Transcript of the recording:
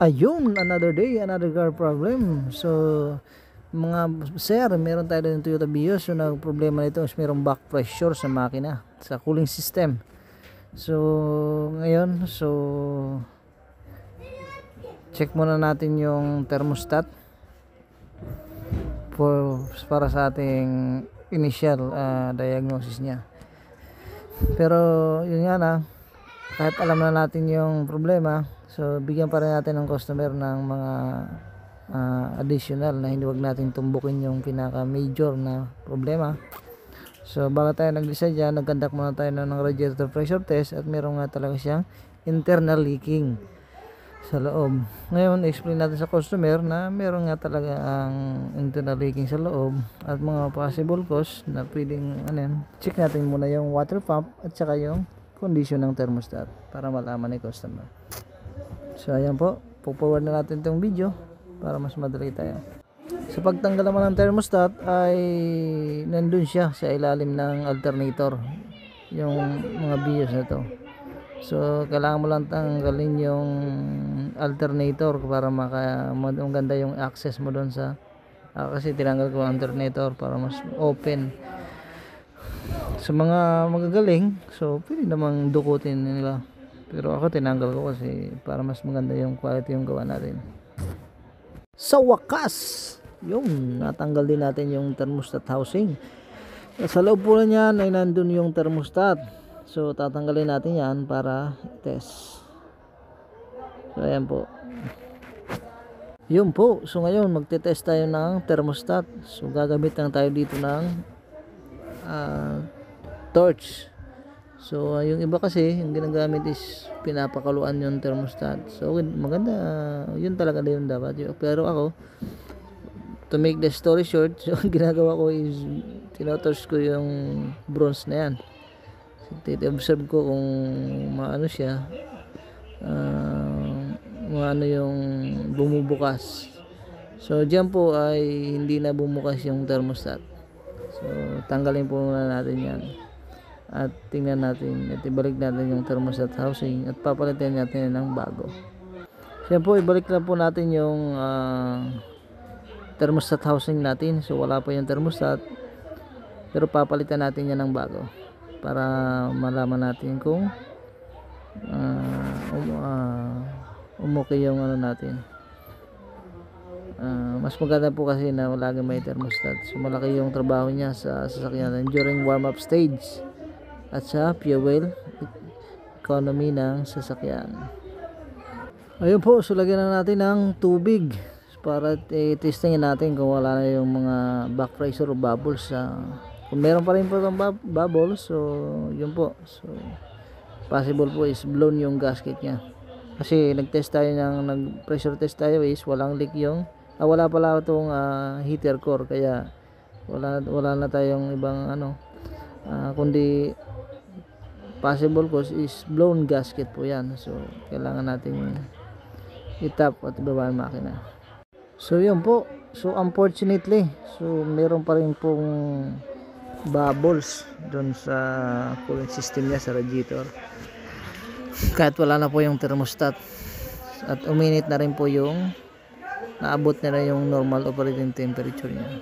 Ayun, another day, another car problem. So, mga sir, meron tayo ng Toyota Vios. So, ang problema nito is merong back pressure sa makina, sa cooling system. So, ngayon, check muna natin yung thermostat para sa ating initial diagnosis niya. Pero, yun nga na, kahit alam na natin yung problema, so bigyan pa rin natin ng customer ng mga additional na hindi wag natin tumbukin yung pinaka major na problema. So bago tayo nag-decide dyan, nag-conduct muna tayo ng radiator pressure test at meron nga talaga siyang internal leaking sa loob. Ngayon explain natin sa customer na meron nga talaga ang internal leaking sa loob at mga possible cause na pwedeng check natin muna yung water pump at saka yung condition ng thermostat para malaman ni customer. So ayan po, forward na natin itong video para mas madali tayo. Sa pagtanggal naman ng thermostat ay nandun siya sa ilalim ng alternator, yung mga BIOS na to. So kailangan mo lang tanggalin yung alternator para maganda yung access mo doon sa kasi tinanggal ko ang alternator para mas open. Sa mga magagaling, so pwede namang dukutin nila. Pero ako tinanggal ko kasi para mas maganda yung quality yung gawa natin. Sa wakas, yung natanggal din natin yung thermostat housing. Sa loob po niyan ay nandun yung thermostat. So tatanggalin natin yan para test. So ayan po. Yun po. So ngayon magte-test tayo ng thermostat. So gagamit lang tayo dito ng torch. So yung iba kasi yung ginagamit is pinapakaluan yung thermostat. So maganda, yun talaga yung dapat. Pero ako, to make the story short, so ginagawa ko is tinotorch ko yung bronze na yan. So, observe ko kung maano siya, maano yung bumubukas. So diyan po ay hindi na bumukas yung thermostat. So tanggalin po muna natin yan. At tingnan natin at ibalik natin yung thermostat housing at papalitan natin ng bago. So po, ibalik lang po natin yung thermostat housing natin. So wala pa yung thermostat, pero papalitan natin yan ng bago para malaman natin kung umukay yung natin. Mas maganda po kasi na lagi may thermostat. So malaki yung trabaho niya sa sasakyan during warm up stage at sa fuel economy ng sasakyan. Ayun po, so lagyan na natin ng tubig para testingin natin kung wala na yung mga back pressure o bubbles. Kung meron pa rin po itong bubbles, so yun po, so possible po is blown yung gasket nya. Kasi nag-test tayo nag-pressure test tayo is walang leak yung wala pala itong heater core, kaya wala na tayong ibang kundi possible cause is blown gasket po yan. So kailangan natin itap at ibaba ang makina. So yun po, so unfortunately, so meron pa rin pong bubbles doon sa cooling system niya sa radiator kahit wala na po yung thermostat at uminit na rin po yung naabot na rin yung normal operating temperature niya.